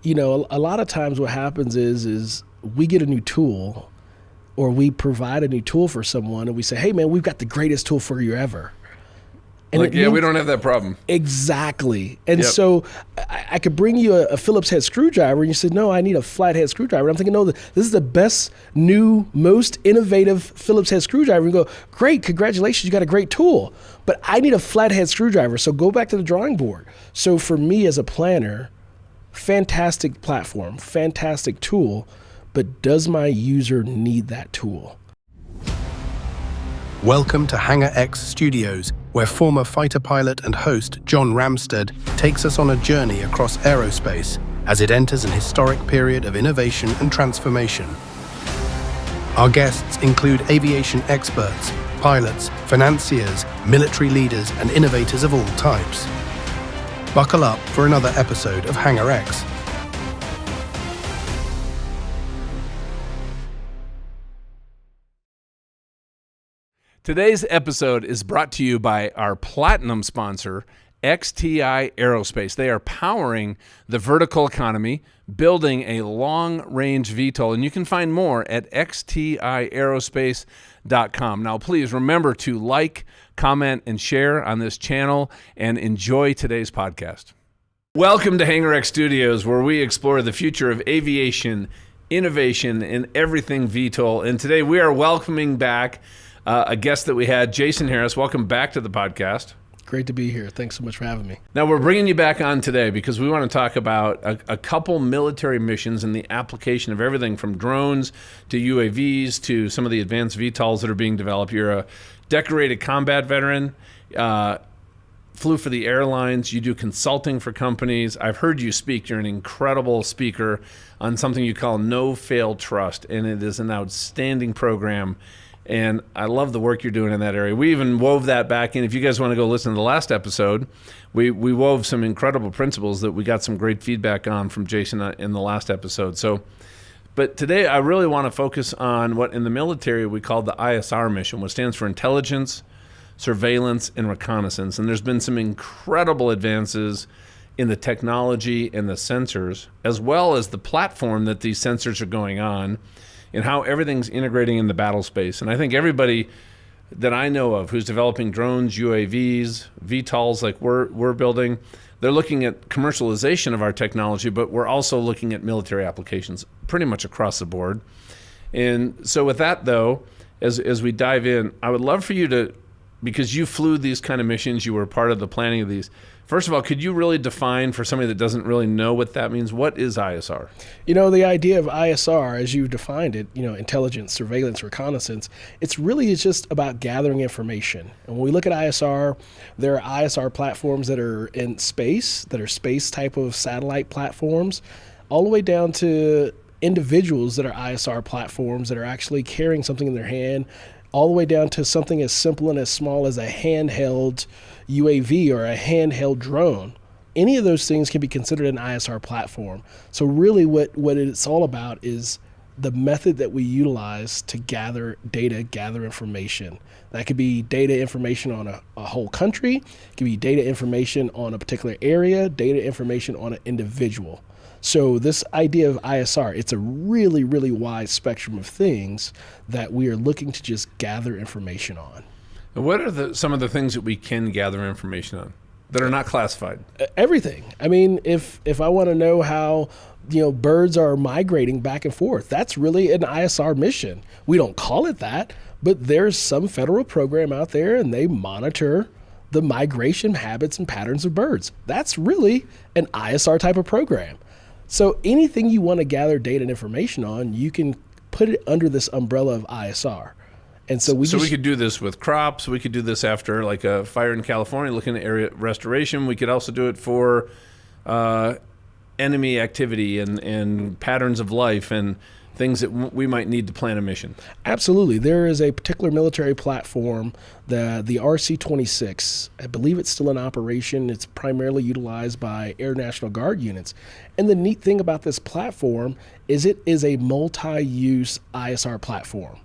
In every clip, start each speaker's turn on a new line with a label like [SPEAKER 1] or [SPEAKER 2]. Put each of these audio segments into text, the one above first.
[SPEAKER 1] a lot of times what happens is we get a new tool, or we provide a new tool for someone, and we say, hey man, we've got the greatest tool for you ever. And
[SPEAKER 2] we don't have that problem.
[SPEAKER 1] Exactly. And so I could bring you a Phillips head screwdriver, and you said, no, I need a flathead screwdriver. I'm thinking, no, this is the best, new, most innovative Phillips head screwdriver. And you go, great, congratulations, you got a great tool. But I need a flathead screwdriver, so go back to the drawing board. So for me as a planner, fantastic platform, fantastic tool, but does my user need that tool?
[SPEAKER 3] Welcome to Hangar X Studios, where former fighter pilot and host John Ramstead takes us on a journey across aerospace as it enters an historic period of innovation and transformation. Our guests include aviation experts, pilots, financiers, military leaders, and innovators of all types. Buckle up for another episode of Hangar X.
[SPEAKER 2] Today's episode is brought to you by our platinum sponsor, XTI Aerospace. They are powering the vertical economy, building a long-range VTOL, and you can find more at xtiaerospace.com. Now, please remember to like, comment, and share on this channel, and enjoy today's podcast. Welcome to Hangar X Studios, where we explore the future of aviation, innovation, and everything VTOL. And today we are welcoming back a guest that we had, Jason Harris. Welcome back to the podcast.
[SPEAKER 1] Great to be here. Thanks so much for having me.
[SPEAKER 2] Now, we're bringing you back on today because we want to talk about a couple military missions and the application of everything from drones to UAVs to some of the advanced VTOLs that are being developed. You're a decorated combat veteran, flew for the airlines, you do consulting for companies. I've heard you speak. You're an incredible speaker on something you call No Fail Trust, and it is an outstanding program. And I love the work you're doing in that area. We even wove that back in. If you guys want to go listen to the last episode, we wove some incredible principles that we got some great feedback on from Jason in the last episode. But today I really want to focus on what in the military we call the ISR mission, which stands for Intelligence, Surveillance, and Reconnaissance. And there's been some incredible advances in the technology and the sensors, as well as the platform that these sensors are going on, and how everything's integrating in the battle space. And I think everybody that I know of who's developing drones, UAVs, VTOLs like we're building, they're looking at commercialization of our technology, but we're also looking at military applications pretty much across the board. And so with that, though, as we dive in, I would love for you to, because you flew these kind of missions, you were part of the planning of these. First of all, could you really define for somebody that doesn't really know what that means, what is ISR?
[SPEAKER 1] The idea of ISR, as you defined it, intelligence, surveillance, reconnaissance, it's just about gathering information. And when we look at ISR, there are ISR platforms that are in space, that are space type of satellite platforms, all the way down to individuals that are ISR platforms that are actually carrying something in their hand, all the way down to something as simple and as small as a handheld UAV or a handheld drone. Any of those things can be considered an ISR platform. So really what it's all about is the method that we utilize to gather data, gather information. That could be data information on a whole country, it could be data information on a particular area, data information on an individual. So this idea of ISR, it's a really, really wide spectrum of things that we are looking to just gather information on.
[SPEAKER 2] And what are some of the things that we can gather information on that are not classified?
[SPEAKER 1] Everything. I mean, if I want to know how birds are migrating back and forth, that's really an ISR mission. We don't call it that, but there's some federal program out there and they monitor the migration habits and patterns of birds. That's really an ISR type of program. So anything you want to gather data and information on, you can put it under this umbrella of ISR. And so we
[SPEAKER 2] could do this with crops. We could do this after like a fire in California, looking at area restoration. We could also do it for enemy activity and patterns of life and things that we might need to plan a mission.
[SPEAKER 1] Absolutely. There is a particular military platform, the RC-26. I believe it's still in operation. It's primarily utilized by Air National Guard units. And the neat thing about this platform is it is a multi-use ISR platform.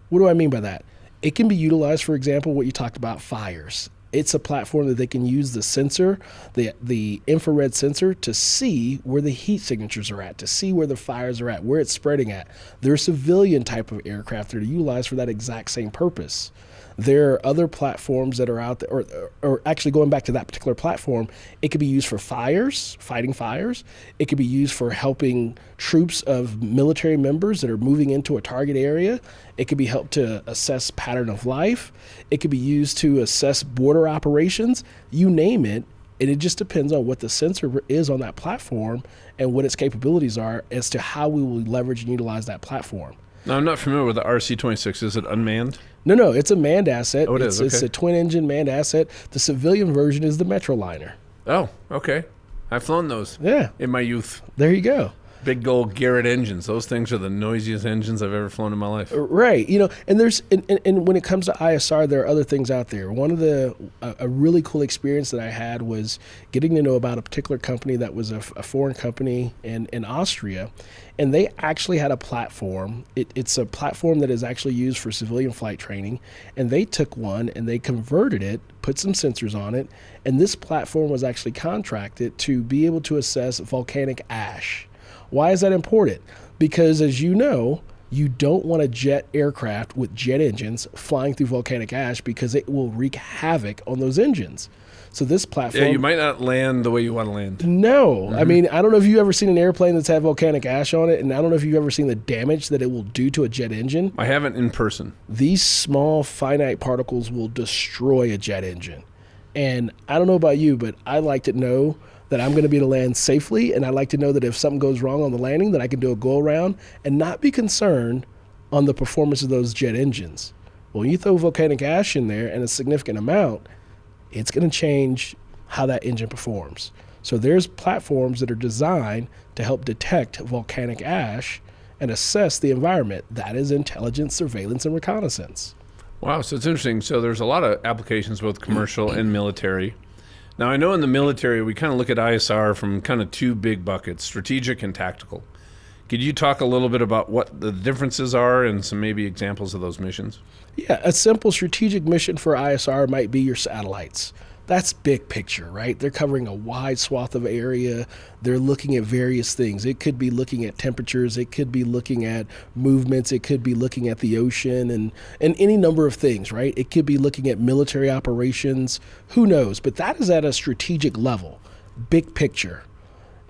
[SPEAKER 1] What do I mean by that? It can be utilized, for example, what you talked about, fires. It's a platform that they can use the sensor, the infrared sensor, to see where the heat signatures are at, to see where the fires are at, where it's spreading at. There are civilian type of aircraft that are utilized for that exact same purpose. There are other platforms that are out there, or actually going back to that particular platform, it could be used for fires, fighting fires. It could be used for helping troops of military members that are moving into a target area. It could be helped to assess pattern of life. It could be used to assess border operations. You name it. And it just depends on what the sensor is on that platform and what its capabilities are as to how we will leverage and utilize that platform.
[SPEAKER 2] Now, I'm not familiar with the RC-26. Is it unmanned?
[SPEAKER 1] No, it's a manned asset.
[SPEAKER 2] Oh, it is. Okay.
[SPEAKER 1] It's a twin-engine manned asset. The civilian version is the Metroliner.
[SPEAKER 2] Oh, okay. I've flown those.
[SPEAKER 1] Yeah.
[SPEAKER 2] In my youth.
[SPEAKER 1] There you go.
[SPEAKER 2] Big old Garrett engines. Those things are the noisiest engines I've ever flown in my life.
[SPEAKER 1] Right. And there's and when it comes to ISR, there are other things out there. One of a really cool experience that I had was getting to know about a particular company that was a foreign company in Austria, and they actually had a platform. It's a platform that is actually used for civilian flight training, and they took one and they converted it, put some sensors on it, and this platform was actually contracted to be able to assess volcanic ash. Why is that important? Because, as you know, you don't want a jet aircraft with jet engines flying through volcanic ash because it will wreak havoc on those engines. So this platform...
[SPEAKER 2] Yeah, you might not land the way you want to land.
[SPEAKER 1] No. Mm-hmm. I mean, I don't know if you've ever seen an airplane that's had volcanic ash on it, and I don't know if you've ever seen the damage that it will do to a jet engine.
[SPEAKER 2] I haven't in person.
[SPEAKER 1] These small, finite particles will destroy a jet engine. And I don't know about you, but I like to know that I'm going to be able to land safely, and I like to know that if something goes wrong on the landing, that I can do a go-around and not be concerned on the performance of those jet engines. Well, when you throw volcanic ash in there in a significant amount, it's going to change how that engine performs. So there's platforms that are designed to help detect volcanic ash and assess the environment. That is intelligence, surveillance, and reconnaissance.
[SPEAKER 2] Wow, so it's interesting. So there's a lot of applications, both commercial and military. Now, I know in the military, we kind of look at ISR from kind of two big buckets, strategic and tactical. Could you talk a little bit about what the differences are and some maybe examples of those missions?
[SPEAKER 1] Yeah, a simple strategic mission for ISR might be your satellites. That's big picture, right? They're covering a wide swath of area. They're looking at various things. It could be looking at temperatures. It could be looking at movements. It could be looking at the ocean and any number of things, right? It could be looking at military operations. Who knows? But that is at a strategic level, big picture.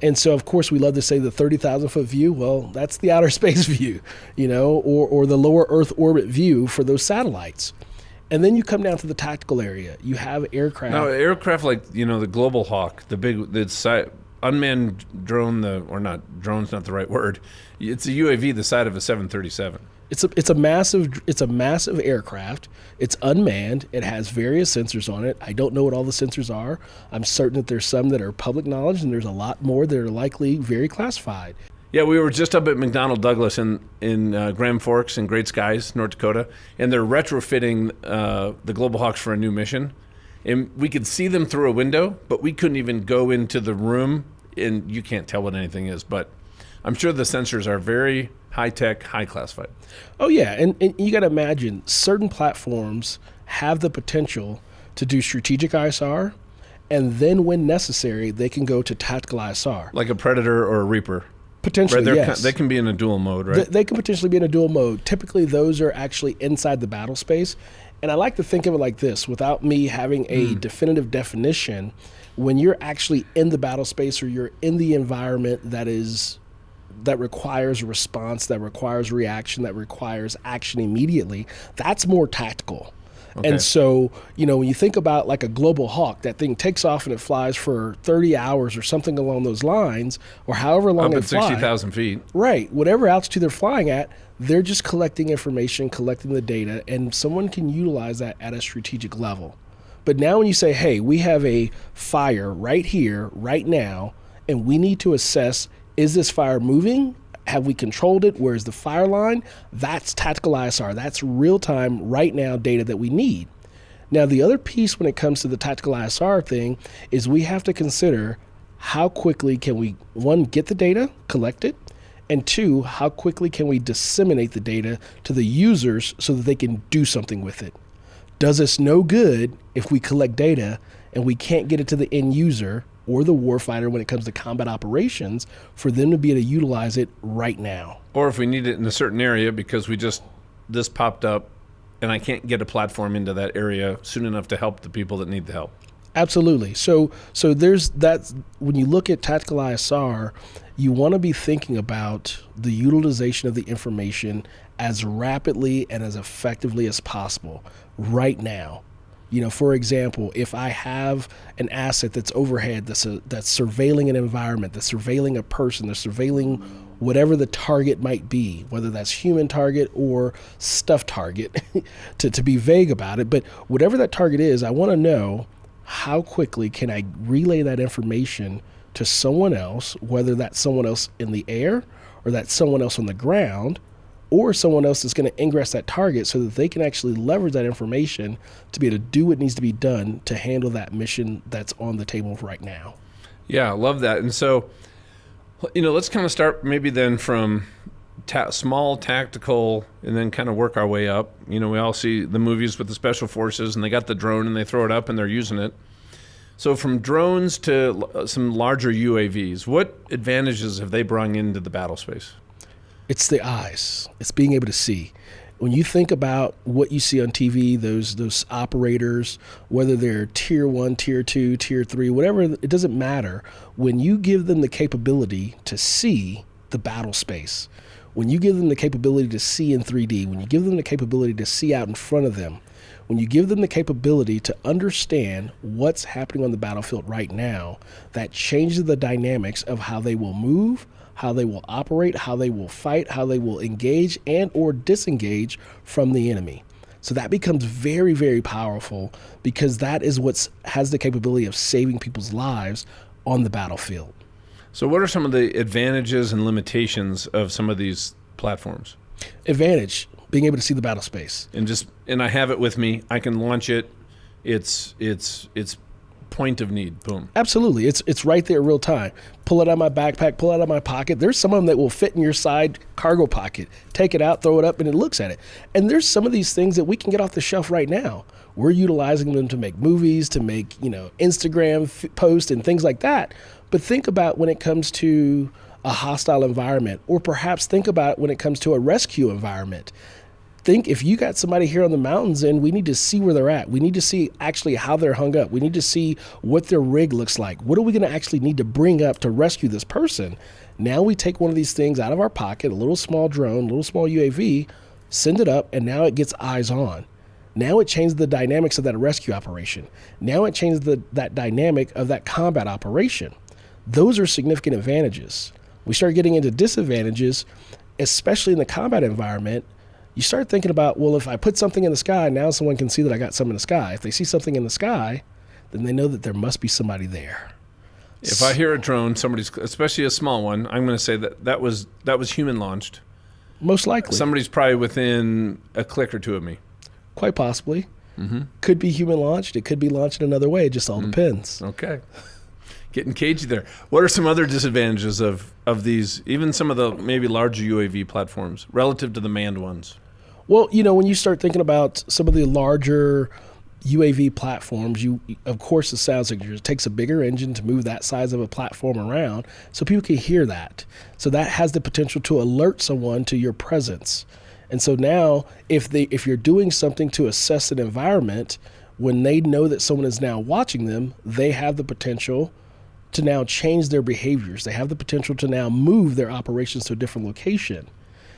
[SPEAKER 1] And so, of course, we love to say the 30,000-foot view. Well, that's the outer space view, or the lower Earth orbit view for those satellites. And then you come down to the tactical area. You have aircraft.
[SPEAKER 2] Now, aircraft like, the Global Hawk, the unmanned drone, drone's not the right word. It's a UAV the size of a 737.
[SPEAKER 1] It's a massive aircraft. It's unmanned. It has various sensors on it. I don't know what all the sensors are. I'm certain that there's some that are public knowledge, and there's a lot more that are likely very classified.
[SPEAKER 2] Yeah, we were just up at McDonnell Douglas in Grand Forks in Great Skies, North Dakota, and they're retrofitting the Global Hawks for a new mission. And we could see them through a window, but we couldn't even go into the room, and you can't tell what anything is. But I'm sure the sensors are very high-tech, high-classified.
[SPEAKER 1] Oh, yeah, and you got to imagine certain platforms have the potential to do strategic ISR, and then when necessary, they can go to tactical ISR.
[SPEAKER 2] Like a Predator or a Reaper.
[SPEAKER 1] Potentially,
[SPEAKER 2] right,
[SPEAKER 1] yes.
[SPEAKER 2] They can be in a dual mode, right?
[SPEAKER 1] They can potentially be in a dual mode. Typically, those are actually inside the battle space. And I like to think of it like this, without me having a definitive definition, when you're actually in the battle space or you're in the environment that requires a response, that requires reaction, that requires action immediately, that's more tactical. Okay. And so, when you think about like a Global Hawk, that thing takes off and it flies for 30 hours or something along those lines, or however long it flies.
[SPEAKER 2] Up at 60,000 feet.
[SPEAKER 1] Right. Whatever altitude they're flying at, they're just collecting information, collecting the data, and someone can utilize that at a strategic level. But now when you say, hey, we have a fire right here, right now, and we need to assess, is this fire moving? Have we controlled it? Where's the fire line? That's tactical ISR. That's real-time, right now data that we need. Now, the other piece when it comes to the tactical ISR thing is we have to consider how quickly can we, one, get the data, collect it, and two, how quickly can we disseminate the data to the users so that they can do something with it. does us no good if we collect data and we can't get it to the end user or the warfighter when it comes to combat operations for them to be able to utilize it right now.
[SPEAKER 2] Or if we need it in a certain area because this popped up and I can't get a platform into that area soon enough to help the people that need the help.
[SPEAKER 1] Absolutely. So there's that. When you look at tactical ISR, you want to be thinking about the utilization of the information as rapidly and as effectively as possible right now. For example, if I have an asset that's overhead, that's surveilling an environment, that's surveilling a person, that's surveilling whatever the target might be, whether that's human target or stuff target, to be vague about it. But whatever that target is, I want to know how quickly can I relay that information to someone else, whether that's someone else in the air or that's someone else on the ground, or someone else that's going to ingress that target so that they can actually leverage that information to be able to do what needs to be done to handle that mission that's on the table right now.
[SPEAKER 2] Yeah, I love that. And so, let's kind of start maybe then from small tactical and then kind of work our way up. We all see the movies with the special forces and they got the drone and they throw it up and they're using it. So from drones to some larger UAVs, what advantages have they brought into the battle space?
[SPEAKER 1] It's the eyes. It's being able to see. When you think about what you see on TV, those operators, whether they're tier 1, tier 2, tier 3, whatever, it doesn't matter. When you give them the capability to see the battle space, when you give them the capability to see in 3D, when you give them the capability to see out in front of them, when you give them the capability to understand what's happening on the battlefield right now, that changes the dynamics of how they will move, how they will operate, how they will fight, how they will engage and or disengage from the enemy. So that becomes very, very powerful because that is what has the capability of saving people's lives on the battlefield.
[SPEAKER 2] So what are some of the advantages and limitations of some of these platforms?
[SPEAKER 1] Advantage, being able to see the battle space.
[SPEAKER 2] And I have it with me. I can launch it. It's point of need. Boom.
[SPEAKER 1] Absolutely. It's right there real time. Pull it out of my backpack, pull it out of my pocket. There's some of them that will fit in your side cargo pocket. Take it out, throw it up, and it looks at it. And there's some of these things that we can get off the shelf right now. We're utilizing them to make movies, to make, Instagram posts and things like that. But think about when it comes to a hostile environment, or perhaps think about when it comes to a rescue environment. Think if you got somebody here on the mountains and we need to see where they're at. We need to see actually how they're hung up. We need to see what their rig looks like. What are we going to actually need to bring up to rescue this person? Now we take one of these things out of our pocket, a little small drone, a little small UAV, send it up, and now it gets eyes on. Now it changes the dynamics of that rescue operation. Now it changes that dynamic of that combat operation. Those are significant advantages. We start getting into disadvantages, especially in the combat environment. You start thinking about, well, if I put something in the sky, now someone can see that I got something in the sky. If they see something in the sky, then they know that there must be somebody there.
[SPEAKER 2] If I hear a drone, somebody's, especially a small one, I'm going to say that was human launched.
[SPEAKER 1] Most likely.
[SPEAKER 2] Somebody's probably within a click or two of me.
[SPEAKER 1] Quite possibly. Mm-hmm. Could be human launched. It could be launched another way. It just all depends.
[SPEAKER 2] Okay. Getting cagey there. What are some other disadvantages of these, even some of the maybe larger UAV platforms relative to the manned ones?
[SPEAKER 1] Well, when you start thinking about some of the larger UAV platforms, of course, the sound signature, it takes a bigger engine to move that size of a platform around so people can hear that. So that has the potential to alert someone to your presence. And so now if you're doing something to assess an environment, when they know that someone is now watching them, they have the potential to now change their behaviors. They have the potential to now move their operations to a different location.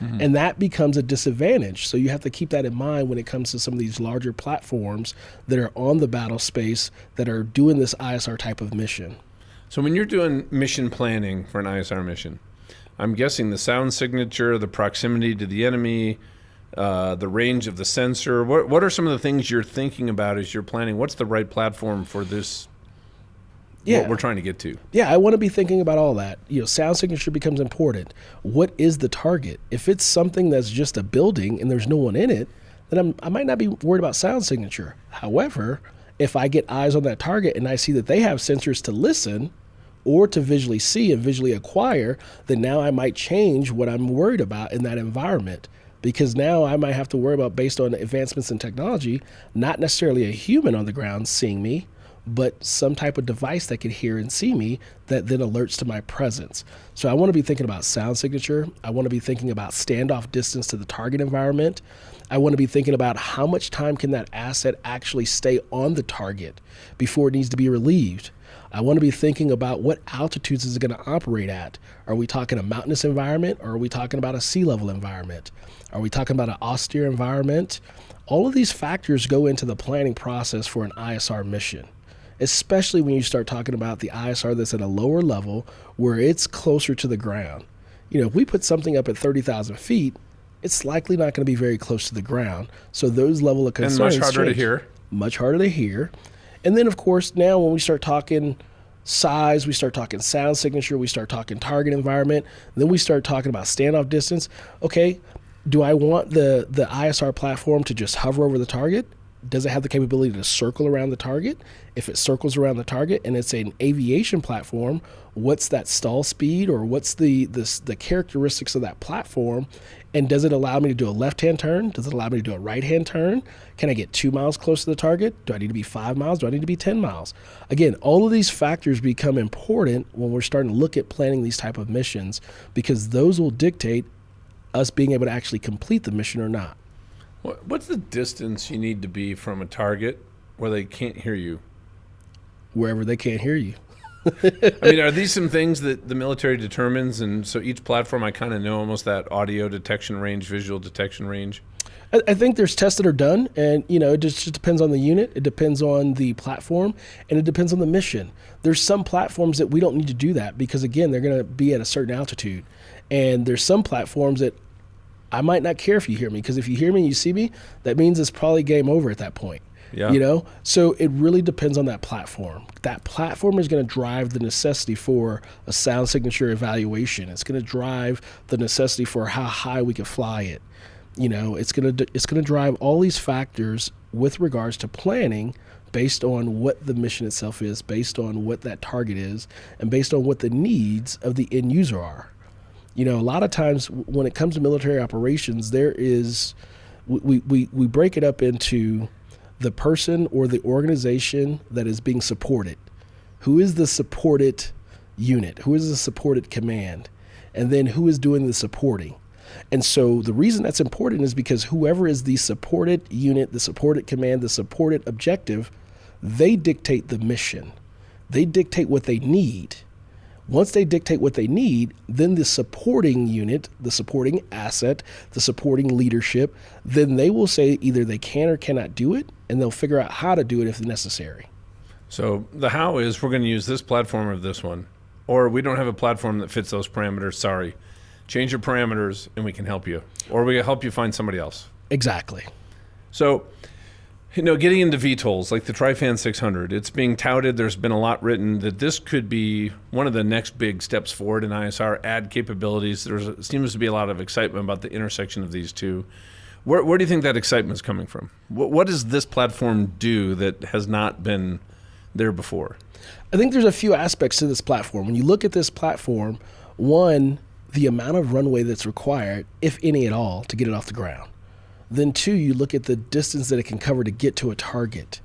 [SPEAKER 1] Mm-hmm. And that becomes a disadvantage. So you have to keep that in mind when it comes to some of these larger platforms that are on the battle space that are doing this ISR type of mission.
[SPEAKER 2] So when you're doing mission planning for an ISR mission, I'm guessing the sound signature, the proximity to the enemy, the range of the sensor, what are some of the things you're thinking about as you're planning? What's the right platform for this? What we're trying to get to.
[SPEAKER 1] Yeah, I want to be thinking about all that. Sound signature becomes important. What is the target? If it's something that's just a building and there's no one in it, then I might not be worried about sound signature. However, if I get eyes on that target and I see that they have sensors to listen or to visually see and visually acquire, then now I might change what I'm worried about in that environment. because now I might have to worry about, based on advancements in technology, not necessarily a human on the ground seeing me, but some type of device that can hear and see me that then alerts to my presence. So I want to be thinking about sound signature. I want to be thinking about standoff distance to the target environment. I want to be thinking about how much time can that asset actually stay on the target before it needs to be relieved. I want to be thinking about what altitudes is it going to operate at. Are we talking a mountainous environment, or are we talking about a sea level environment? Are we talking about an austere environment? All of these factors go into the planning process for an ISR mission, especially when you start talking about the ISR that's at a lower level where it's closer to the ground. If we put something up at 30,000 feet, it's likely not going to be very close to the ground. So those level of concerns
[SPEAKER 2] and much harder to hear.
[SPEAKER 1] Much harder to hear. And then, of course, now when we start talking size, we start talking sound signature, we start talking target environment, then we start talking about standoff distance. Okay, do I want the ISR platform to just hover over the target? Does it have the capability to circle around the target? If it circles around the target and it's an aviation platform, what's that stall speed, or what's the characteristics of that platform? And does it allow me to do a left-hand turn? Does it allow me to do a right-hand turn? Can I get 2 miles close to the target? Do I need to be 5 miles? Do I need to be 10 miles? Again, all of these factors become important when we're starting to look at planning these type of missions, because those will dictate us being able to actually complete the mission or not.
[SPEAKER 2] What's the distance you need to be from a target where they can't hear you?
[SPEAKER 1] Wherever they can't hear you.
[SPEAKER 2] I mean, are these some things that the military determines? And so each platform, I kind of know almost that audio detection range, visual detection range.
[SPEAKER 1] I think there's tests that are done, and it just depends on the unit, it depends on the platform, and it depends on the mission. There's some platforms that we don't need to do that because, again, they're going to be at a certain altitude. And there's some platforms that I might not care if you hear me, because if you hear me and you see me, that means it's probably game over at that point.
[SPEAKER 2] Yeah.
[SPEAKER 1] So it really depends on that platform. That platform is going to drive the necessity for a sound signature evaluation. It's going to drive the necessity for how high we can fly it. It's going to drive all these factors with regards to planning, based on what the mission itself is, based on what that target is, and based on what the needs of the end user are. A lot of times when it comes to military operations, we break it up into the person or the organization that is being supported. Who is the supported unit? Who is the supported command? And then who is doing the supporting? And so the reason that's important is because whoever is the supported unit, the supported command, the supported objective, they dictate the mission. They dictate what they need. Once they dictate what they need, then the supporting unit, the supporting asset, the supporting leadership, then they will say either they can or cannot do it, and they'll figure out how to do it if necessary.
[SPEAKER 2] So the how is, we're going to use this platform or this one, or we don't have a platform that fits those parameters. Sorry, change your parameters and we can help you, or we can help you find somebody else.
[SPEAKER 1] Exactly.
[SPEAKER 2] So, getting into VTOLs like the TriFan 600, it's being touted. There's been a lot written that this could be one of the next big steps forward in ISR, add capabilities. There seems to be a lot of excitement about the intersection of these two. Where do you think that excitement is coming from? What does this platform do that has not been there before?
[SPEAKER 1] I think there's a few aspects to this platform. When you look at this platform, one, the amount of runway that's required, if any at all, to get it off the ground. Then two, you look at the distance that it can cover to get to a target.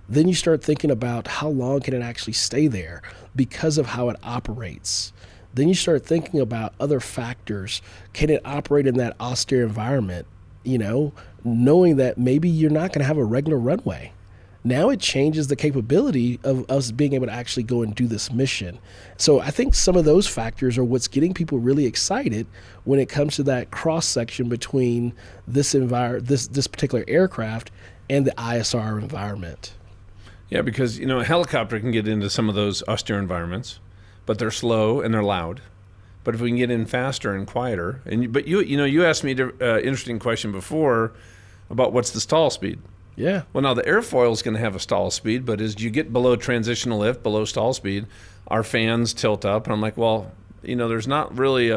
[SPEAKER 1] Then you start thinking about how long can it actually stay there because of how it operates. Then you start thinking about other factors. Can it operate in that austere environment? Knowing that maybe you're not going to have a regular runway. Now it changes the capability of us being able to actually go and do this mission. So I think some of those factors are what's getting people really excited when it comes to that cross section between this particular aircraft and the ISR environment.
[SPEAKER 2] Yeah, because a helicopter can get into some of those austere environments, but they're slow and they're loud. But if we can get in faster and quieter, but you asked me an interesting question before about what's the stall speed.
[SPEAKER 1] Yeah.
[SPEAKER 2] Well, now the airfoil is going to have a stall speed, but as you get below transitional lift, below stall speed, our fans tilt up. And I'm like, well, there's not really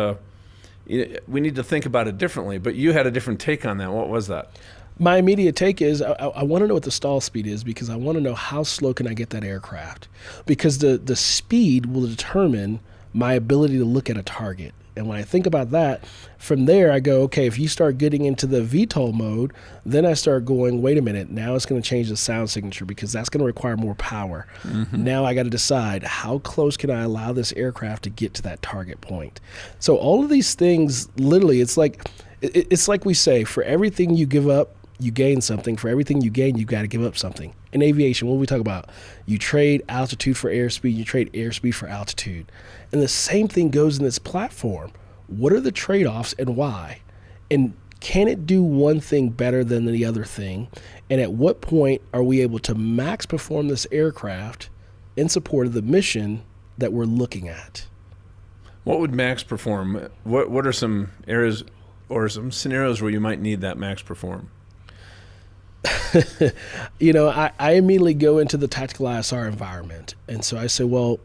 [SPEAKER 2] we need to think about it differently. But you had a different take on that. What was that?
[SPEAKER 1] My immediate take is I want to know what the stall speed is, because I want to know how slow can I get that aircraft. Because the speed will determine my ability to look at a target. And when I think about that, from there I go, okay, if you start getting into the VTOL mode, then I start going, wait a minute, now it's going to change the sound signature because that's going to require more power. Now I got to decide, how close can I allow this aircraft to get to that target point? So all of these things, literally, it's like we say, for everything you give up, you gain something. For everything you gain, you've got to give up something. In aviation, what do we talk about? You trade altitude for airspeed, you trade airspeed for altitude. And the same thing goes in this platform. What are the trade-offs and why? And can it do one thing better than the other thing? And at what point are we able to max perform this aircraft in support of the mission that we're looking at?
[SPEAKER 2] What would max perform? What are some areas or some scenarios where you might need that max perform?
[SPEAKER 1] I immediately go into the tactical ISR environment. And so I say, well,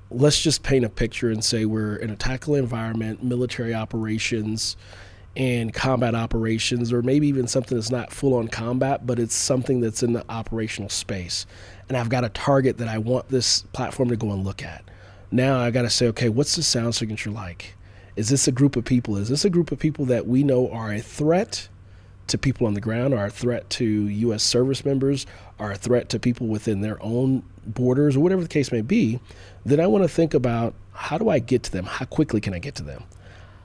[SPEAKER 1] let's just paint a picture and say we're in a tactical environment, military operations and combat operations, or maybe even something that's not full on combat, but it's something that's in the operational space. And I've got a target that I want this platform to go and look at. Now I got to say, okay, what's the sound signature like? Is this a group of people? Is this a group of people that we know are a threat to people on the ground, are a threat to U.S. service members, are a threat to people within their own borders, or whatever the case may be? Then I want to think about, how do I get to them? How quickly can I get to them?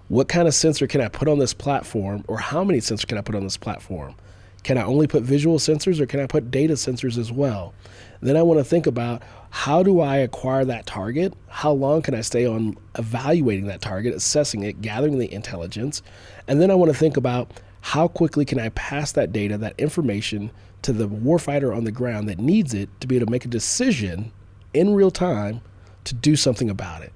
[SPEAKER 1] What kind of sensor can I put on this platform, or how many sensors can I put on this platform? Can I only put visual sensors, or can I put data sensors as well? Then I want to think about, how do I acquire that target? How long can I stay on evaluating that target, assessing it, gathering the intelligence? And then I want to think about, how quickly can I pass that data, that information, to the warfighter on the ground that needs it to be able to make a decision in real time to do something about it?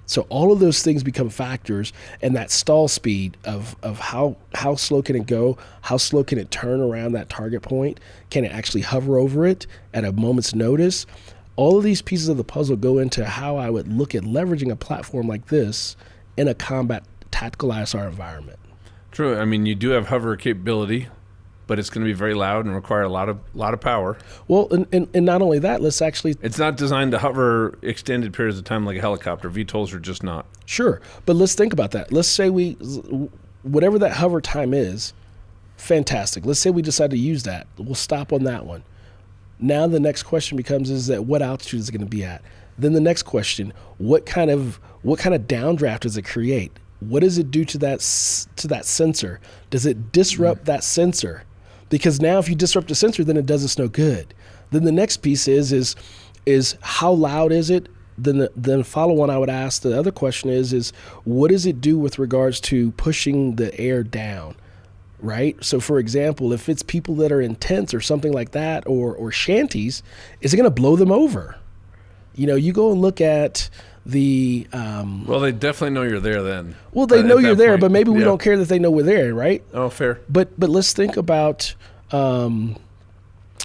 [SPEAKER 1] So all of those things become factors, and that stall speed of how slow can it go, how slow can it turn around that target point, can it actually hover over it at a moment's notice? All of these pieces of the puzzle go into how I would look at leveraging a platform like this in a combat tactical ISR environment.
[SPEAKER 2] True. I mean, you do have hover capability, but it's going to be very loud and require a lot of power.
[SPEAKER 1] Well, and not only that, it's
[SPEAKER 2] not designed to hover extended periods of time like a helicopter. VTOLs are just not.
[SPEAKER 1] Sure, but let's think about that. Let's say whatever that hover time is, fantastic. Let's say we decide to use that. We'll stop on that one. Now the next question becomes, is that what altitude is it going to be at? Then the next question, what kind of downdraft does it create? What does it do to that sensor? Does it disrupt that sensor? Because now if you disrupt the sensor, then it does us no good. Then the next piece is how loud is it? Then follow on, I would ask, the other question is what does it do with regards to pushing the air down, right? So for example, if it's people that are in tents or something like that, or shanties, is it going to blow them over? You go and look at the
[SPEAKER 2] well, they definitely know you're there then.
[SPEAKER 1] Well, they know you're there, but maybe we don't care that they know we're there, right?
[SPEAKER 2] Oh, fair.
[SPEAKER 1] But let's think about oh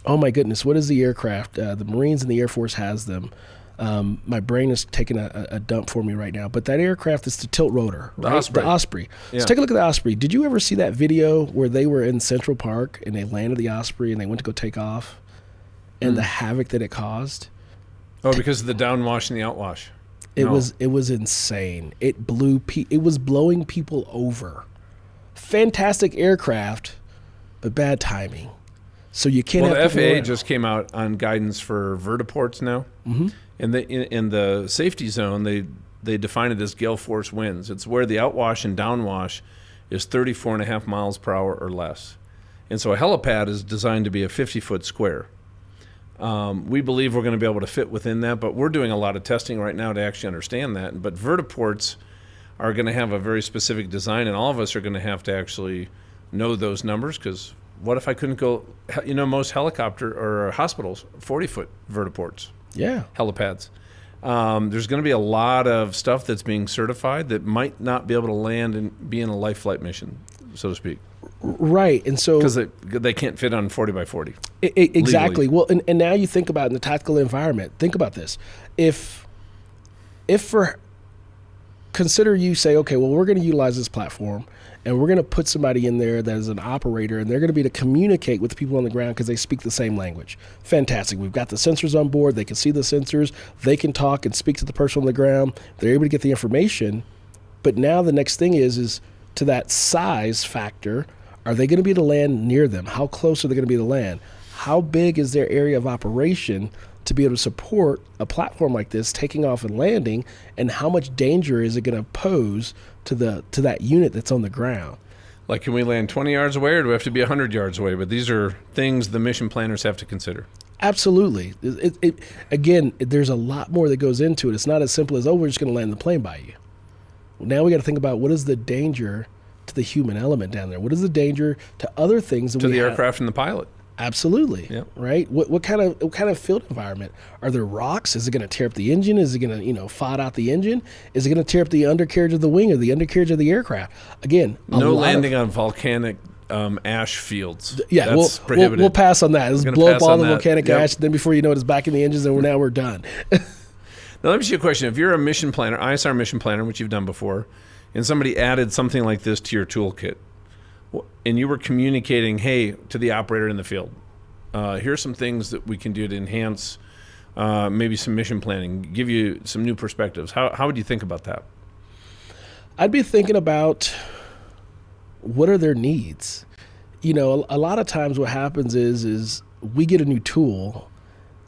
[SPEAKER 1] my goodness, what is the aircraft? The Marines and the Air Force has them. My brain is taking a dump for me right now, but that aircraft is the tilt rotor, right? The Osprey.
[SPEAKER 2] Yeah.
[SPEAKER 1] So take a look at the Osprey. Did you ever see that video where they were in Central Park and they landed the Osprey and they went to go take off, and the havoc that it caused?
[SPEAKER 2] Oh, because of the downwash and the outwash.
[SPEAKER 1] It was insane. It was blowing people over. Fantastic aircraft, but bad timing. So you can't.
[SPEAKER 2] Well, the FAA just came out on guidance for vertiports now. Mm-hmm. And in the safety zone, they define it as gale force winds. It's where the outwash and downwash is 34.5 miles per hour or less. And so a helipad is designed to be a 50-foot square. We believe we're going to be able to fit within that, but we're doing a lot of testing right now to actually understand that. But vertiports are going to have a very specific design, and all of us are going to have to actually know those numbers, because what if I couldn't go, most helicopter or hospitals, 40-foot vertiports, helipads. There's going to be a lot of stuff that's being certified that might not be able to land and be in a life flight mission, so to speak.
[SPEAKER 1] Right, and so
[SPEAKER 2] because they can't fit on 40 by 40.
[SPEAKER 1] Exactly. Well, and now you think about in the tactical environment. Think about this: if consider you say, okay, well, we're going to utilize this platform, and we're going to put somebody in there that is an operator, and they're going to be to communicate with the people on the ground because they speak the same language. Fantastic. We've got the sensors on board. They can see the sensors. They can talk and speak to the person on the ground. They're able to get the information. But now the next thing is to that size factor, are they going to be able to land near them? How close are they going to be to land? How big is their area of operation to be able to support a platform like this taking off and landing? And how much danger is it going to pose to that unit that's on the ground?
[SPEAKER 2] Like, can we land 20 yards away, or do we have to be 100 yards away? But these are things the mission planners have to consider.
[SPEAKER 1] Absolutely. Again, there's a lot more that goes into it. It's not as simple as, oh, we're just going to land the plane by you. Well, now we got to think about, what is the danger to the human element down there? What is the danger to other things that
[SPEAKER 2] to the aircraft and the pilot?
[SPEAKER 1] Absolutely. Yep. Right. What kind of field environment? Are there rocks? Is it going to tear up the engine? Is it going to fog out the engine? Is it going to tear up the undercarriage of the wing or the undercarriage of the aircraft? Again,
[SPEAKER 2] no landing on volcanic ash fields.
[SPEAKER 1] Yeah,
[SPEAKER 2] that's prohibited.
[SPEAKER 1] We'll pass on that. Let's blow up all the volcanic ash. Then before you know it, it's back in the engines, and now we're done.
[SPEAKER 2] Now let me ask you a question. If you're a mission planner, ISR mission planner, which you've done before, and somebody added something like this to your toolkit, and you were communicating, hey, to the operator in the field, here's some things that we can do to enhance maybe some mission planning, give you some new perspectives. How would you think about that?
[SPEAKER 1] I'd be thinking about, what are their needs? A lot of times what happens is we get a new tool,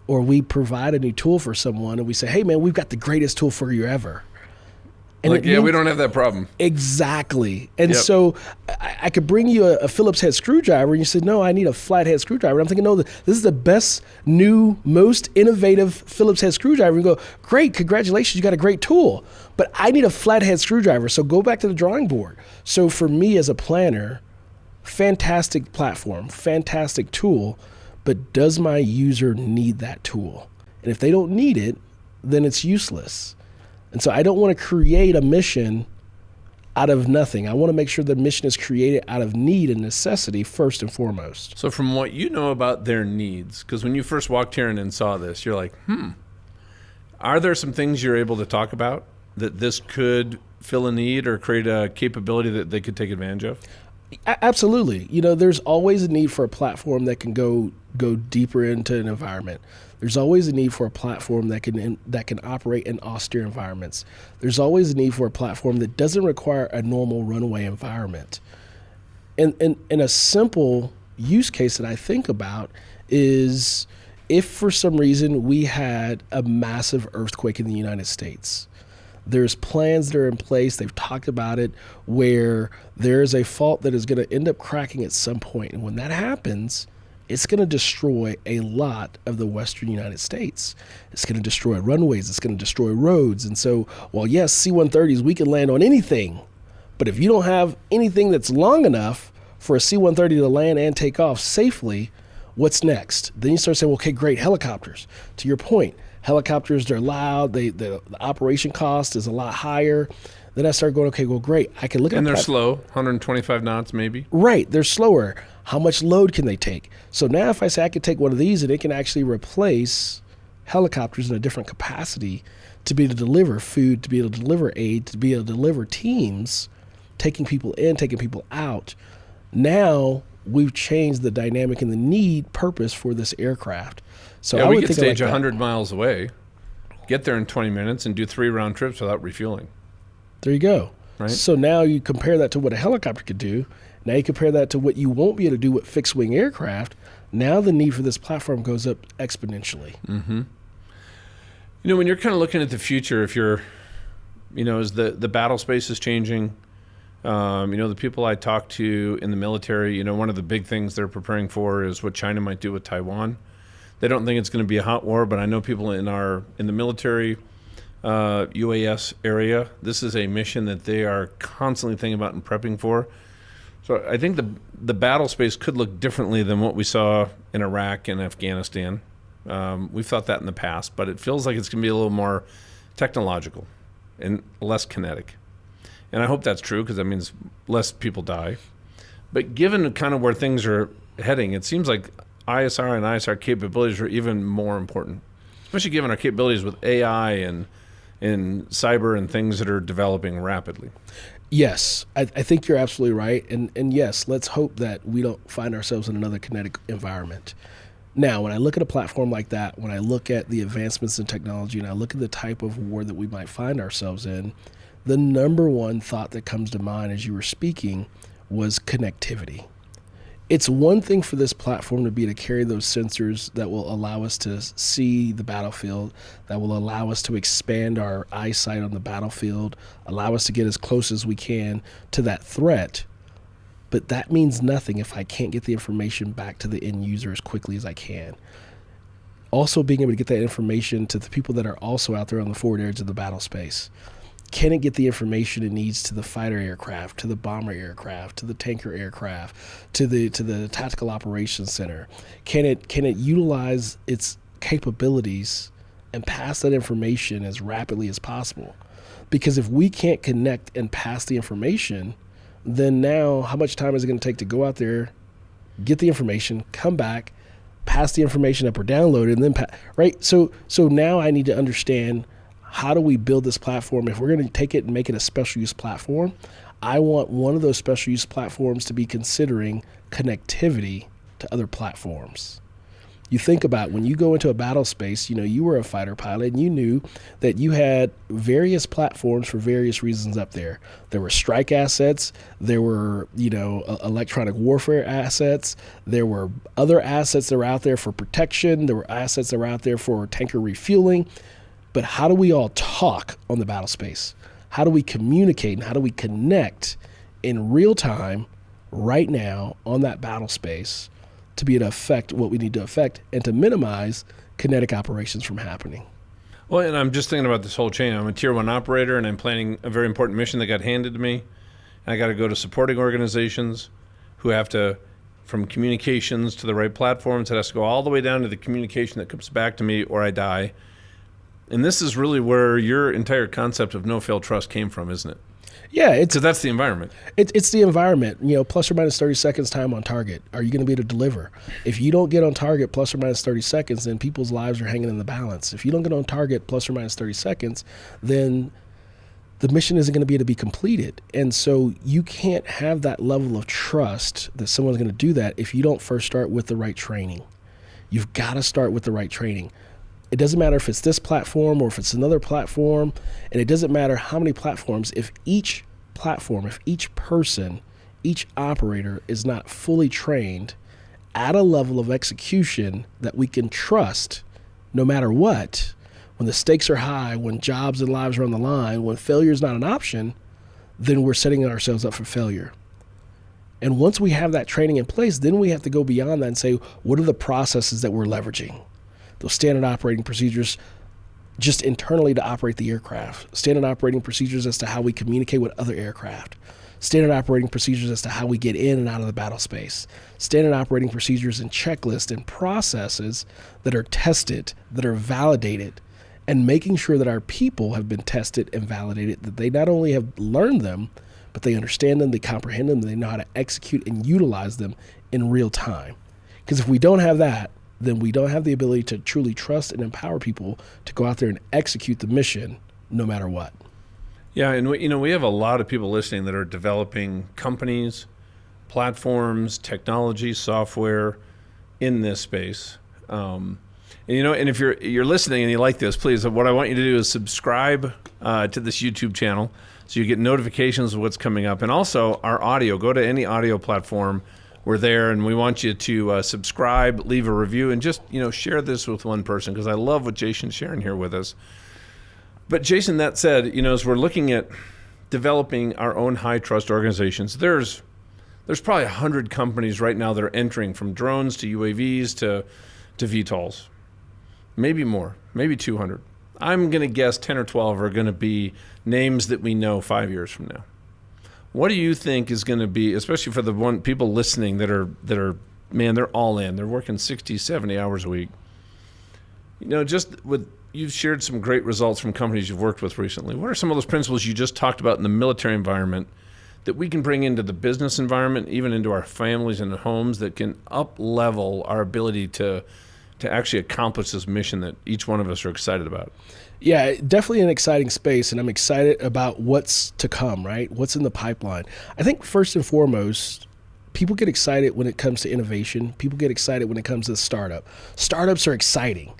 [SPEAKER 1] or we provide a new tool for someone, and we say, hey, man, we've got the greatest tool for you ever. And
[SPEAKER 2] we don't have that problem.
[SPEAKER 1] Exactly. And so I could bring you a Phillips head screwdriver, and you said, no, I need a flathead screwdriver. I'm thinking, no, this is the best, new, most innovative Phillips head screwdriver. And you go, great, congratulations, you got a great tool. But I need a flathead screwdriver, so go back to the drawing board. So for me as a planner, fantastic platform, fantastic tool, but does my user need that tool? And if they don't need it, then it's useless. And so I don't want to create a mission out of nothing. I want to make sure the mission is created out of need and necessity first and foremost.
[SPEAKER 2] So from what you know about their needs, because when you first walked here and saw this, you're like, are there some things you're able to talk about that this could fill a need or create a capability that they could take advantage of?
[SPEAKER 1] Absolutely. There's always a need for a platform that can go deeper into an environment. There's always a need for a platform that can operate in austere environments. There's always a need for a platform that doesn't require a normal runway environment. And a simple use case that I think about is, if for some reason we had a massive earthquake in the United States, there's plans that are in place, they've talked about it, where there's a fault that is going to end up cracking at some point. And when that happens, it's going to destroy a lot of the western United States. It's going to destroy runways. It's going to destroy roads. And so, while yes, C-130s, we can land on anything, but if you don't have anything that's long enough for a C-130 to land and take off safely, what's next? Then you start saying, well, okay, great, helicopters. To your point, helicopters, they're loud. The operation cost is a lot higher. Then I start going, okay, well, great. I can look at
[SPEAKER 2] and they're slow, 125 knots maybe.
[SPEAKER 1] Right, they're slower. How much load can they take? So now if I say I could take one of these and it can actually replace helicopters in a different capacity to be able to deliver food, to be able to deliver aid, to be able to deliver teams, taking people in, taking people out. Now we've changed the dynamic and the need purpose for this aircraft. So I
[SPEAKER 2] we
[SPEAKER 1] would
[SPEAKER 2] could
[SPEAKER 1] think
[SPEAKER 2] stage 100 miles away, get there in 20 minutes, and do 3 round trips without refueling.
[SPEAKER 1] There you go.
[SPEAKER 2] Right.
[SPEAKER 1] So now you compare that to what a helicopter could do. Now you compare that to what you won't be able to do with fixed-wing aircraft. Now the need for this platform goes up exponentially.
[SPEAKER 2] Mm-hmm. When you're kind of looking at the future, if you're, as the battle space is changing, the people I talk to in the military, one of the big things they're preparing for is what China might do with Taiwan. They don't think it's going to be a hot war, but I know people in the military UAS area, this is a mission that they are constantly thinking about and prepping for. So I think the battle space could look differently than what we saw in Iraq and Afghanistan. We've thought that in the past, but it feels like it's going to be a little more technological and less kinetic. And I hope that's true, because that means less people die. But given kind of where things are heading, it seems like ISR and ISR capabilities are even more important, especially given our capabilities with AI and cyber and things that are developing rapidly.
[SPEAKER 1] Yes, I think you're absolutely right. And yes, let's hope that we don't find ourselves in another kinetic environment. Now, when I look at a platform like that, when I look at the advancements in technology and I look at the type of war that we might find ourselves in, the number one thought that comes to mind as you were speaking was connectivity. It's one thing for this platform to be to carry those sensors that will allow us to see the battlefield, that will allow us to expand our eyesight on the battlefield, allow us to get as close as we can to that threat. But that means nothing if I can't get the information back to the end user as quickly as I can. Also being able to get that information to the people that are also out there on the forward edge of the battle space. Can it get the information it needs to the fighter aircraft, to the bomber aircraft, to the tanker aircraft, to the tactical operations center? Can it utilize its capabilities and pass that information as rapidly as possible? Because if we can't connect and pass the information, then now how much time is it going to take to go out there, get the information, come back, pass the information up or download it, and then right? So now I need to understand, how do we build this platform? If we're going to take it and make it a special use platform, I want one of those special use platforms to be considering connectivity to other platforms. You think about when you go into a battle space, you were a fighter pilot and you knew that you had various platforms for various reasons up there. There were strike assets, there were, electronic warfare assets, there were other assets that were out there for protection, there were assets that were out there for tanker refueling. But how do we all talk on the battle space? How do we communicate and how do we connect in real time right now on that battle space to be able to affect what we need to affect and to minimize kinetic operations from happening?
[SPEAKER 2] Well, and I'm just thinking about this whole chain. I'm a tier 1 operator and I'm planning a very important mission that got handed to me. I got to go to supporting organizations who have to, from communications to the right platforms, it has to go all the way down to the communication that comes back to me or I die. And this is really where your entire concept of no-fail trust came from, isn't it?
[SPEAKER 1] Yeah.
[SPEAKER 2] So that's the environment.
[SPEAKER 1] It's the environment, plus or minus 30 seconds time on target. Are you going to be able to deliver? If you don't get on target plus or minus 30 seconds, then people's lives are hanging in the balance. If you don't get on target plus or minus 30 seconds, then the mission isn't going to be able to be completed. And so you can't have that level of trust that someone's going to do that if you don't first start with the right training. You've got to start with the right training. It doesn't matter if it's this platform or if it's another platform, and it doesn't matter how many platforms. If each platform, if each person, each operator is not fully trained at a level of execution that we can trust no matter what, when the stakes are high, when jobs and lives are on the line, when failure is not an option, then we're setting ourselves up for failure. And once we have that training in place, then we have to go beyond that and say, what are the processes that we're leveraging? Those standard operating procedures just internally to operate the aircraft, standard operating procedures as to how we communicate with other aircraft, standard operating procedures as to how we get in and out of the battle space, standard operating procedures and checklists and processes that are tested, that are validated, and making sure that our people have been tested and validated, that they not only have learned them, but they understand them, they comprehend them, they know how to execute and utilize them in real time. Because if we don't have that, then we don't have the ability to truly trust and empower people to go out there and execute the mission no matter what.
[SPEAKER 2] Yeah, and we have a lot of people listening that are developing companies, platforms, technology, software in this space. And if you're listening and you like this, please, what I want you to do is subscribe to this YouTube channel so you get notifications of what's coming up. And also our audio, go to any audio platform. We're there, and we want you to subscribe, leave a review, and just share this with one person, because I love what Jason's sharing here with us. But Jason, that said, as we're looking at developing our own high trust organizations, there's probably 100 companies right now that are entering, from drones to UAVs to VTOLs, maybe more, maybe 200. I'm going to guess 10 or 12 are going to be names that we know 5 years from now. What do you think is going to be, especially for the people listening that are, man, they're all in. They're working 60, 70 hours a week. You've shared some great results from companies you've worked with recently. What are some of those principles you just talked about in the military environment that we can bring into the business environment, even into our families and homes, that can up-level our ability to actually accomplish this mission that each one of us are excited about?
[SPEAKER 1] Yeah, definitely an exciting space, and I'm excited about what's to come, right? What's in the pipeline. I think first and foremost, people get excited when it comes to innovation. People get excited when it comes to startup. Startups are exciting.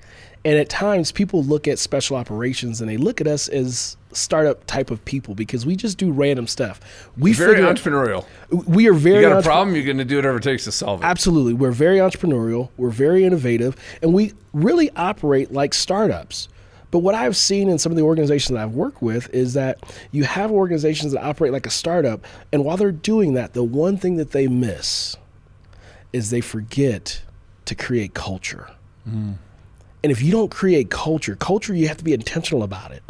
[SPEAKER 1] And at times, people look at special operations and they look at us as startup type of people because we just do random stuff. We
[SPEAKER 2] Very
[SPEAKER 1] figure
[SPEAKER 2] entrepreneurial.
[SPEAKER 1] we are very
[SPEAKER 2] You got a problem, you're going to do whatever it takes to solve it.
[SPEAKER 1] Absolutely. We're very entrepreneurial, we're very innovative, and we really operate like startups. But what I've seen in some of the organizations that I've worked with is that you have organizations that operate like a startup, and while they're doing that, the one thing that they miss is they forget to create culture. And if you don't create culture, you have to be intentional about it.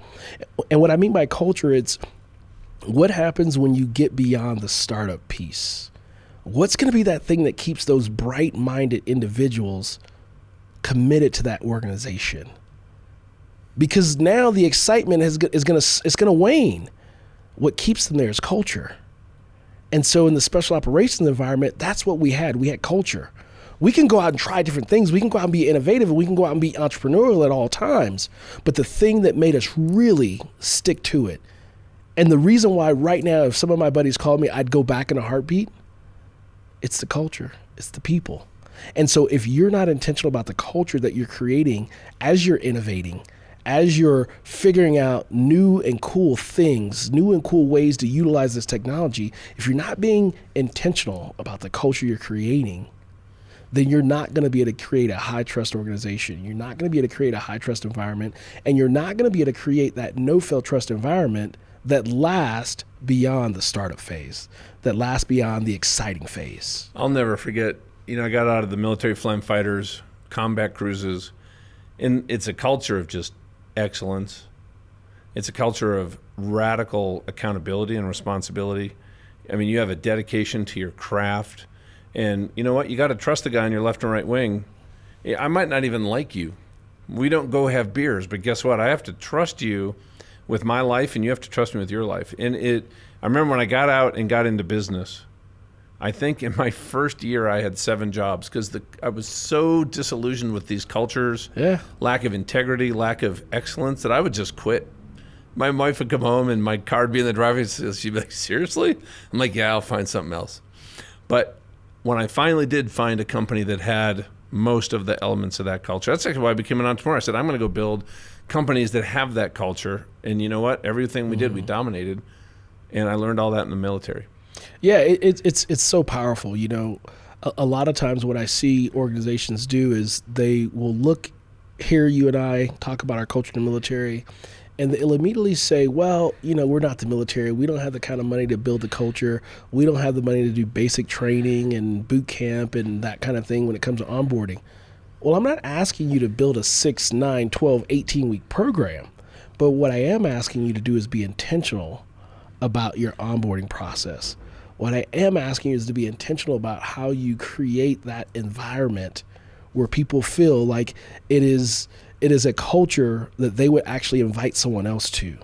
[SPEAKER 1] And what I mean by culture, it's what happens when you get beyond the startup piece. What's going to be that thing that keeps those bright-minded individuals committed to that organization? Because now the excitement is going to wane. What keeps them there is culture. And so in the special operations environment, that's what we had. We had culture. We can go out and try different things. We can go out and be innovative, and we can go out and be entrepreneurial at all times. But the thing that made us really stick to it, and the reason why right now, if some of my buddies called me, I'd go back in a heartbeat, it's the culture. It's the people. And so if you're not intentional about the culture that you're creating as you're innovating, as you're figuring out new and cool things, new and cool ways to utilize this technology, if you're not being intentional about the culture you're creating, then you're not going to be able to create a high trust organization. You're not going to be able to create a high trust environment, and you're not going to be able to create that no-fail trust environment that lasts beyond the startup phase, that lasts beyond the exciting phase.
[SPEAKER 2] I'll never forget, I got out of the military flying fighters, combat cruises, and it's a culture of just excellence. It's a culture of radical accountability and responsibility. I mean, you have a dedication to your craft. And you know what? You got to trust the guy on your left and right wing. I might not even like you. We don't go have beers, but guess what? I have to trust you with my life, and you have to trust me with your life. And I remember when I got out and got into business, I think in my first year I had 7 jobs because I was so disillusioned with these cultures, lack of integrity, lack of excellence, that I would just quit. My wife would come home and my car would be in the driveway. She'd be like, seriously? I'm like, yeah, I'll find something else. But when I finally did find a company that had most of the elements of that culture, that's actually why I became an entrepreneur. I said, I'm going to go build companies that have that culture. And you know what? Everything we did, we dominated. And I learned all that in the military.
[SPEAKER 1] Yeah, it's so powerful. A lot of times what I see organizations do is they will hear you and I talk about our culture in the military, and they'll immediately say, well, we're not the military. We don't have the kind of money to build the culture. We don't have the money to do basic training and boot camp and that kind of thing when it comes to onboarding. Well, I'm not asking you to build a 6, 9, 12, 18-week program, but what I am asking you to do is be intentional about your onboarding process. What I am asking you is to be intentional about how you create that environment where people feel like it is a culture that they would actually invite someone else to.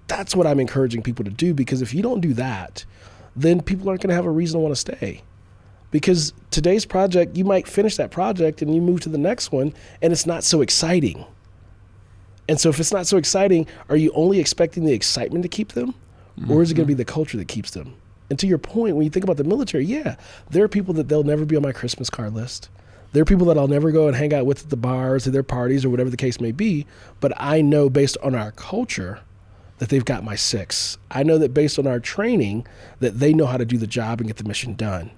[SPEAKER 1] That's what I'm encouraging people to do, because if you don't do that, then people aren't going to have a reason to want to stay. Because today's project, you might finish that project and you move to the next one and it's not so exciting. And so if it's not so exciting, are you only expecting the excitement to keep them? Or is it going to be the culture that keeps them? And to your point, when you think about the military, there are people that they'll never be on my Christmas card list. There are people that I'll never go and hang out with at the bars or their parties or whatever the case may be. But I know based on our culture that they've got my 6. I know that based on our training that they know how to do the job and get the mission done.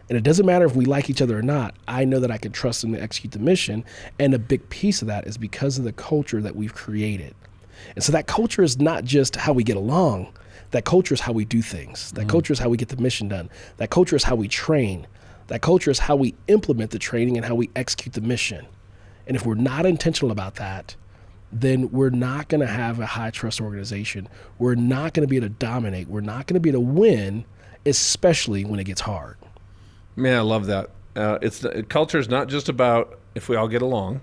[SPEAKER 1] And it doesn't matter if we like each other or not. I know that I can trust them to execute the mission. And a big piece of that is because of the culture that we've created. And so that culture is not just how we get along. That culture is how we do things. That culture is how we get the mission done. That culture is how we train. That culture is how we implement the training and how we execute the mission. And if we're not intentional about that, then we're not going to have a high trust organization. We're not going to be able to dominate. We're not going to be able to win, especially when it gets hard.
[SPEAKER 2] Man, I love that. Culture is not just about if we all get along,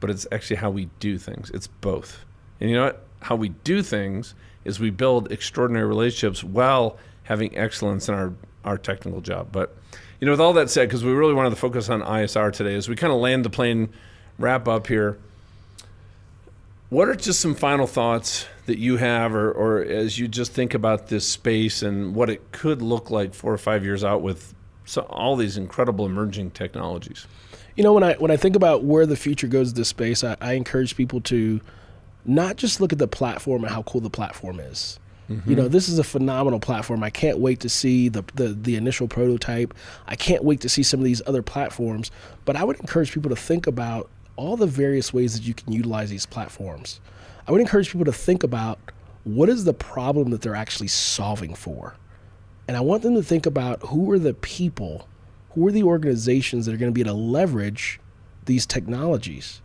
[SPEAKER 2] but it's actually how we do things. It's both. And you know what? How we do things is we build extraordinary relationships while having excellence in our technical job. But, with all that said, because we really wanted to focus on ISR today, as we kind of land the plane, wrap up here, what are just some final thoughts that you have, or as you just think about this space and what it could look like 4 or 5 years out with all these incredible emerging technologies?
[SPEAKER 1] When I think about where the future goes to this space, I encourage people to not just look at the platform and how cool the platform is. You know, this is a phenomenal platform. I can't wait to see the initial prototype. I can't wait to see some of these other platforms. But I would encourage people to think about all the various ways that you can utilize these platforms. I would encourage people to think about what is the problem that they're actually solving for. And I want them to think about who are the people, who are the organizations that are going to be able to leverage these technologies.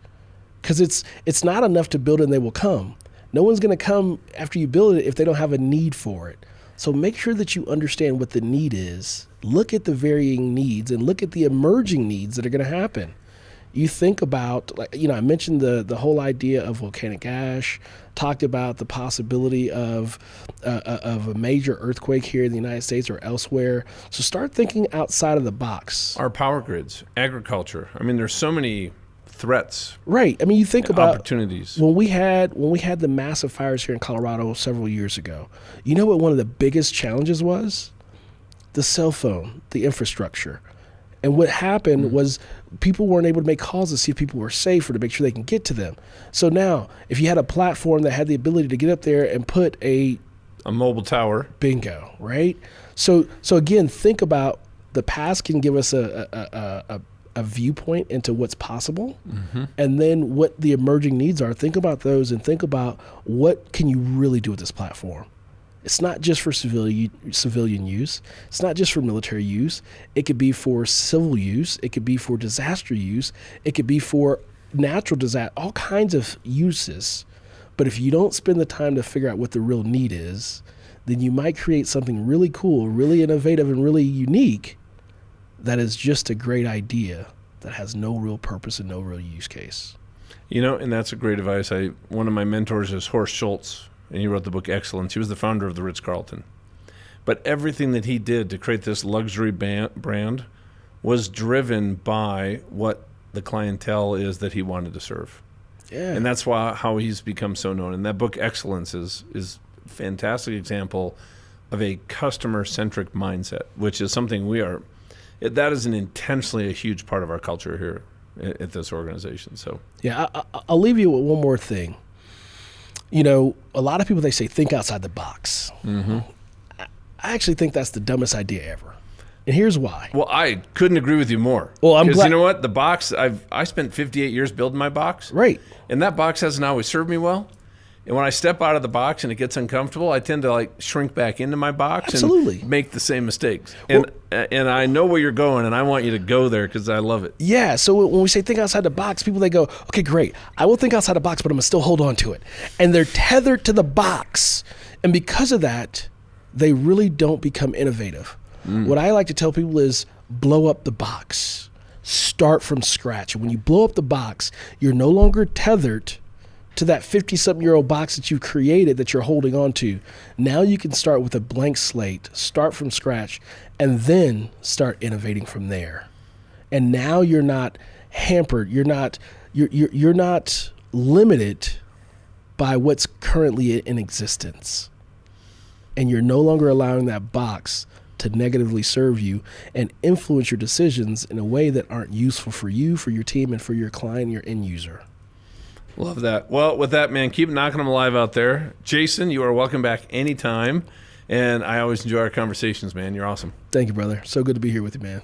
[SPEAKER 1] Because it's not enough to build and they will come. No one's going to come after you build it if they don't have a need for it. So make sure that you understand what the need is. Look at the varying needs and look at the emerging needs that are going to happen. You think about, like, you know, I mentioned the whole idea of volcanic ash, talked about the possibility of a major earthquake here in the United States or elsewhere. So start thinking outside of the box.
[SPEAKER 2] Our power grids, agriculture. I mean, there's so many threats.
[SPEAKER 1] Right. I mean, you think about
[SPEAKER 2] opportunities.
[SPEAKER 1] When we had the massive fires here in Colorado several years ago, you know what one of the biggest challenges was? The cell phone, the infrastructure. And what happened was people weren't able to make calls to see if people were safe or to make sure they can get to them. So now, if you had a platform that had the ability to get up there and put a
[SPEAKER 2] mobile tower.
[SPEAKER 1] Bingo, right? So again, think about the past can give us a viewpoint into what's possible, and then what the emerging needs are. Think about those and think about what can you really do with this platform. It's not just for civilian use. It's not just for military use. It could be for civil use. It could be for disaster use. It could be for natural disaster, all kinds of uses. But if you don't spend the time to figure out what the real need is, then you might create something really cool, really innovative, and really unique that is just a great idea that has no real purpose and no real use case.
[SPEAKER 2] You know, and that's a great advice. One of my mentors is Horst Schultz, and he wrote the book Excellence. He was the founder of the Ritz-Carlton. But everything that he did to create this luxury brand was driven by what the clientele is that he wanted to serve.
[SPEAKER 1] Yeah.
[SPEAKER 2] And that's how he's become so known. And that book Excellence is a fantastic example of a customer-centric mindset, which is something that is an intentionally a huge part of our culture here at this organization. So
[SPEAKER 1] yeah, I'll leave you with one more thing. You know, a lot of people, they say, think outside the box. I actually think that's the dumbest idea ever. And here's why.
[SPEAKER 2] Well, I couldn't agree with you more.
[SPEAKER 1] Well, I'm glad.
[SPEAKER 2] Because you know what? The box, I spent 58 years building my box.
[SPEAKER 1] Right.
[SPEAKER 2] And that box hasn't always served me well. And when I step out of the box and it gets uncomfortable, I tend to shrink back into my box
[SPEAKER 1] Absolutely.
[SPEAKER 2] and make the same mistakes. And I know where you're going, and I want you to go there because I love it.
[SPEAKER 1] Yeah, so when we say think outside the box, people, they go, okay, great. I will think outside the box, but I'm going to still hold on to it. And they're tethered to the box. And because of that, they really don't become innovative. What I like to tell people is blow up the box. Start from scratch. And when you blow up the box, you're no longer tethered to that 50-something-year-old box that you created that you're holding on to. Now you can start with a blank slate, start from scratch, and then start innovating from there. And now you're not hampered. You're not limited by what's currently in existence. And you're no longer allowing that box to negatively serve you and influence your decisions in a way that aren't useful for you, for your team, and for your client, your end user.
[SPEAKER 2] Love that. Well, with that, man, keep knocking them alive out there. Jason, you are welcome back anytime. And I always enjoy our conversations, man. You're awesome.
[SPEAKER 1] Thank you, brother. So good to be here with you, man.